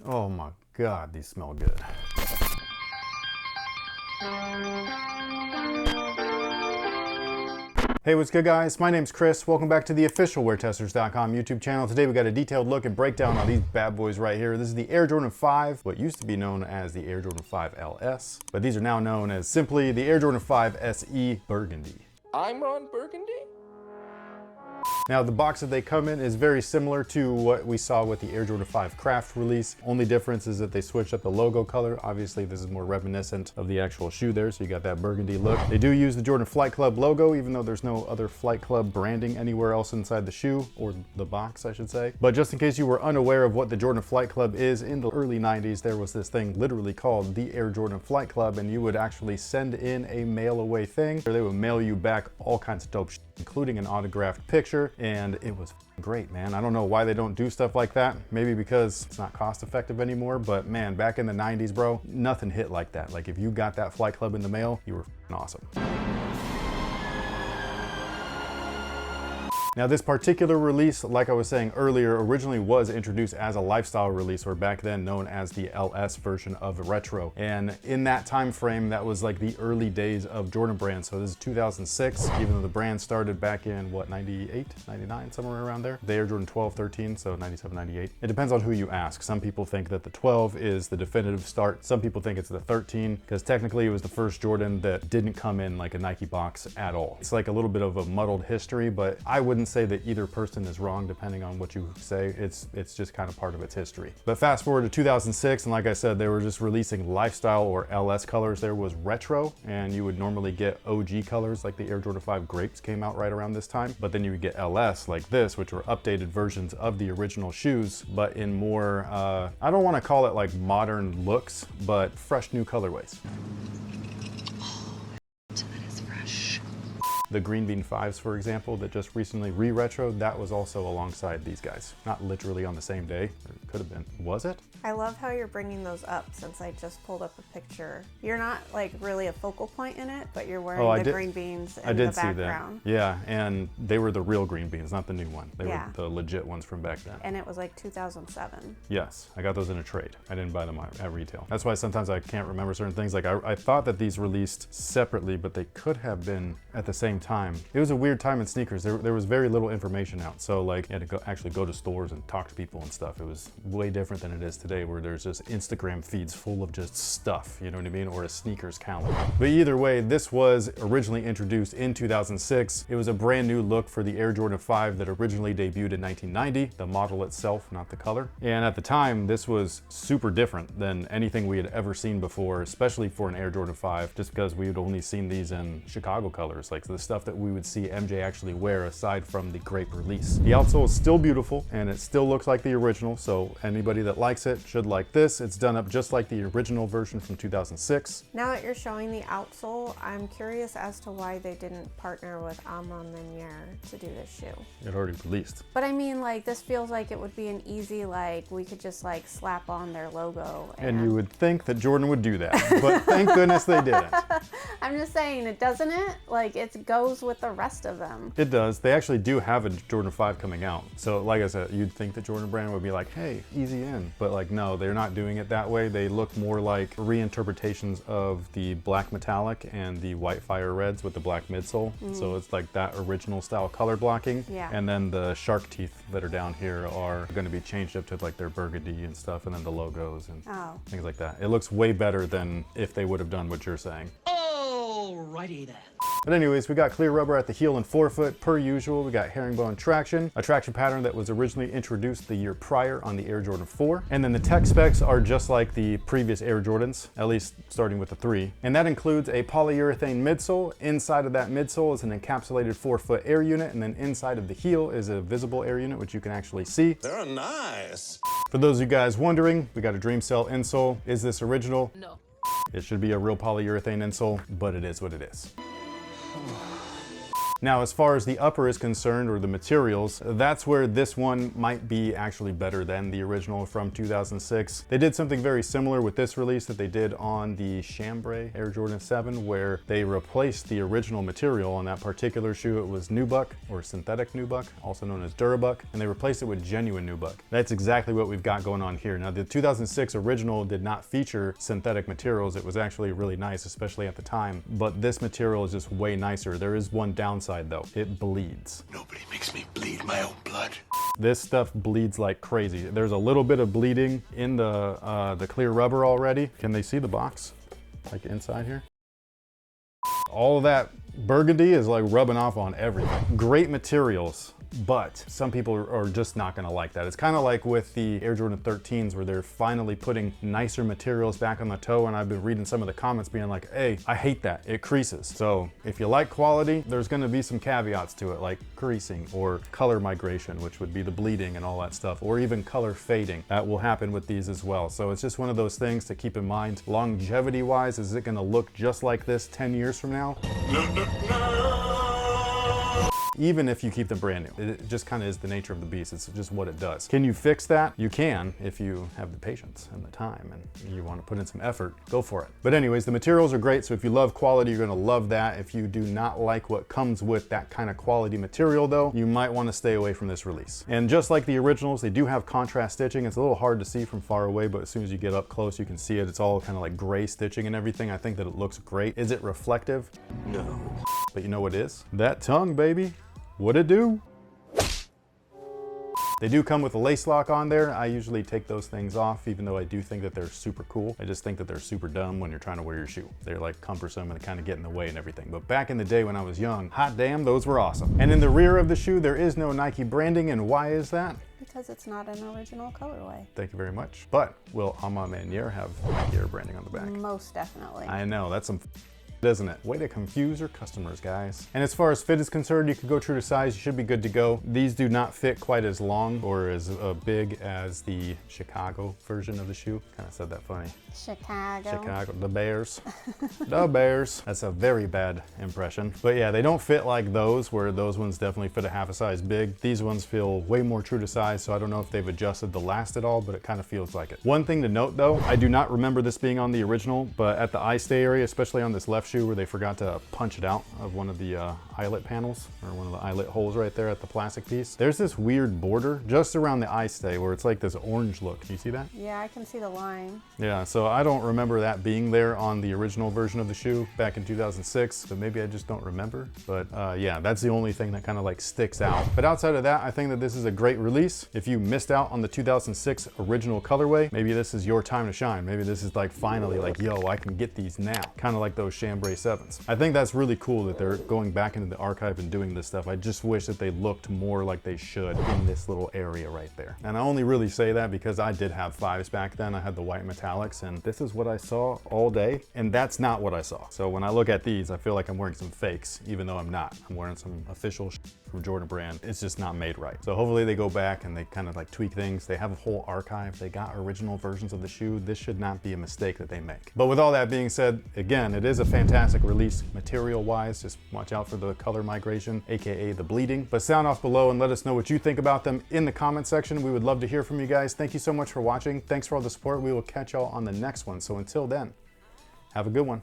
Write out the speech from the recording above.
Oh my God, these smell good. Hey, what's good guys? My name's Chris. Welcome back to the official WearTesters.com YouTube channel. Today we got a detailed look and breakdown on these bad boys right here. This is the Air Jordan 5, what used to be known as the Air Jordan 5 LS, but these are now known as simply the Air Jordan 5 SE Burgundy. I'm on Burgundy? Now the box that they come in is very similar to what we saw with the Air Jordan 5 Craft release. Only difference is that they switched up the logo color. Obviously this is more reminiscent of the actual shoe there, so you got that burgundy look. They do use the Jordan Flight Club logo, even though there's no other Flight Club branding anywhere else inside the shoe, or the box I should say. But just in case you were unaware of what the Jordan Flight Club is, in the early 90s there was this thing literally called the Air Jordan Flight Club, and you would actually send in a mail away thing, or they would mail you back all kinds of dope shit, including an autographed picture, and it was great, man. I don't know why they don't do stuff like that. Maybe because it's not cost effective anymore, but man, back in the 90s, bro, nothing hit like that. Like if you got that Flight Club in the mail, you were awesome. Now this particular release, like I was saying earlier, originally was introduced as a lifestyle release, or back then known as the LS version of retro. And in that time frame, that was like the early days of Jordan Brand. So this is 2006, even though the brand started back in what, 98, 99, somewhere around there. The Air Jordan 12, 13, so 97, 98. It depends on who you ask. Some people think that the 12 is the definitive start. Some people think it's the 13, because technically it was the first Jordan that didn't come in like a Nike box at all. It's like a little bit of a muddled history, but I wouldn't say that either person is wrong depending on what you say. It's just kind of part of its history. But fast forward to 2006, and like I said, they were just releasing lifestyle or LS colors. There was retro, and you would normally get OG colors like the Air Jordan 5 Grapes came out right around this time, but then you would get LS like this, which were updated versions of the original shoes, but in more I don't want to call it like modern looks, but fresh new colorways. The Green Bean 5s, for example, that just recently re-retroed, that was also alongside these guys. Not literally on the same day, or it could have been. Was it? I love how you're bringing those up, since I just pulled up a picture. You're not like really a focal point in it, but you're wearing the green beans in the background. See that. Yeah, and they were the real green beans, not the new one. They were the legit ones from back then. And it was like 2007. Yes, I got those in a trade. I didn't buy them at retail. That's why sometimes I can't remember certain things. Like I thought that these released separately, but they could have been at the same time. It was a weird time in sneakers. There was very little information out. So like you had to actually go to stores and talk to people and stuff. It was way different than it is today, where there's just Instagram feeds full of just stuff, you know what I mean? Or a sneakers calendar. But either way, this was originally introduced in 2006. It was a brand new look for the Air Jordan 5 that originally debuted in 1990, the model itself, not the color. And at the time, this was super different than anything we had ever seen before, especially for an Air Jordan 5, just because we had only seen these in Chicago colors, like the stuff that we would see MJ actually wear aside from the grape release. The outsole is still beautiful, and it still looks like the original, so anybody that likes it should like this. It's done up just like the original version from 2006. Now that you're showing the outsole, I'm curious as to why they didn't partner with Amon Lanier to do this shoe. It already released. But I mean, like, this feels like it would be an easy, like, we could just like slap on their logo. And you would think that Jordan would do that, but thank goodness they didn't. I'm just saying, it doesn't it? Like, it goes with the rest of them. It does. They actually do have a Jordan 5 coming out. So like I said, you'd think that Jordan Brand would be like, hey, easy in. But like, no, they're not doing it that way. They look more like reinterpretations of the black metallic and the white fire reds with the black midsole. So it's like that original style color blocking. Yeah. And then the shark teeth that are down here are going to be changed up to like their burgundy and stuff, and then the logos and things like that. It looks way better than if they would have done what you're saying. Alrighty then. But anyways, we got clear rubber at the heel and forefoot per usual. We got herringbone traction, a traction pattern that was originally introduced the year prior on the Air Jordan 4. And then the tech specs are just like the previous Air Jordans, at least starting with the 3. And that includes a polyurethane midsole. Inside of that midsole is an encapsulated forefoot air unit, and then inside of the heel is a visible air unit, which you can actually see. They're nice. For those of you guys wondering, we got a Dream Cell insole. Is this original? No. It should be a real polyurethane insole, but it is what it is. Now, as far as the upper is concerned, or the materials, that's where this one might be actually better than the original from 2006. They did something very similar with this release that they did on the chambray Air Jordan 7, where they replaced the original material on that particular shoe. It was nubuck, or synthetic nubuck, also known as durabuck, and they replaced it with genuine nubuck. That's exactly what we've got going on here. Now, the 2006 original did not feature synthetic materials. It was actually really nice, especially at the time, but this material is just way nicer. There is one downside though. It bleeds. Nobody makes me bleed my own blood. This stuff bleeds like crazy. There's a little bit of bleeding in the clear rubber already. Can they see the box? Like inside here? All of that burgundy is like rubbing off on everything. Great materials, but some people are just not gonna like that. It's kind of like with the Air Jordan 13s, where they're finally putting nicer materials back on the toe, and I've been reading some of the comments being like, hey, I hate that, it creases. So if you like quality, there's gonna be some caveats to it, like creasing or color migration, which would be the bleeding and all that stuff, or even color fading. That will happen with these as well. So it's just one of those things to keep in mind. Longevity wise, is it gonna look just like this 10 years from now? Even if you keep them brand new. It just kind of is the nature of the beast. It's just what it does. Can you fix that? You can, if you have the patience and the time and you want to put in some effort, go for it. But anyways, the materials are great. So if you love quality, you're going to love that. If you do not like what comes with that kind of quality material though, you might want to stay away from this release. And just like the originals, they do have contrast stitching. It's a little hard to see from far away, but as soon as you get up close, you can see it. It's all kind of like gray stitching and everything. I think that it looks great. Is it reflective? No. But you know what it is? That tongue, baby. What it do? They do come with a lace lock on there. I usually take those things off, even though I do think that they're super cool. I just think that they're super dumb when you're trying to wear your shoe. They're like cumbersome and kind of get in the way and everything. But back in the day when I was young, hot damn, those were awesome. And in the rear of the shoe, there is no Nike branding. And why is that? Because it's not an original colorway. Thank you very much. But will Ama Manier have Nike Air branding on the back? Most definitely. I know, that's some doesn't it? Way to confuse your customers, guys. And as far as fit is concerned, you can go true to size. You should be good to go. These do not fit quite as long or as big as the Chicago version of the shoe. Kind of said that funny. Chicago. The Bears. The Bears. That's a very bad impression. But yeah, they don't fit like those, where those ones definitely fit a half a size big. These ones feel way more true to size, so I don't know if they've adjusted the last at all, but it kind of feels like it. One thing to note though, I do not remember this being on the original, but at the eye stay area, especially on this left shoe where they forgot to punch it out of one of the eyelet panels, or one of the eyelet holes right there at the plastic piece, there's this weird border just around the eye stay where it's like this orange look. Can you see that? Yeah, I can see the line. Yeah, so I don't remember that being there on the original version of the shoe back in 2006, but maybe I just don't remember. But yeah, that's the only thing that kind of like sticks out. But outside of that, I think that this is a great release. If you missed out on the 2006 original colorway, maybe this is your time to shine. Maybe this is like finally like, yo, I can get these now. Kind of like those chambray 7s. I think that's really cool that they're going back into the archive and doing this stuff. I just wish that they looked more like they should in this little area right there. And I only really say that because I did have 5s back then. I had the white metallics, and this is what I saw all day, and that's not what I saw. So when I look at these, I feel like I'm wearing some fakes, even though I'm not. I'm wearing some official from Jordan Brand. It's just not made right. So hopefully they go back and they kind of like tweak things. They have a whole archive. They got original versions of the shoe. This should not be a mistake that they make. But with all that being said, again, it is a fantastic release material wise. Just watch out for the color migration, AKA the bleeding. But sound off below and let us know what you think about them in the comment section. We would love to hear from you guys. Thank you so much for watching. Thanks for all the support. We will catch y'all on the next one. So until then, have a good one.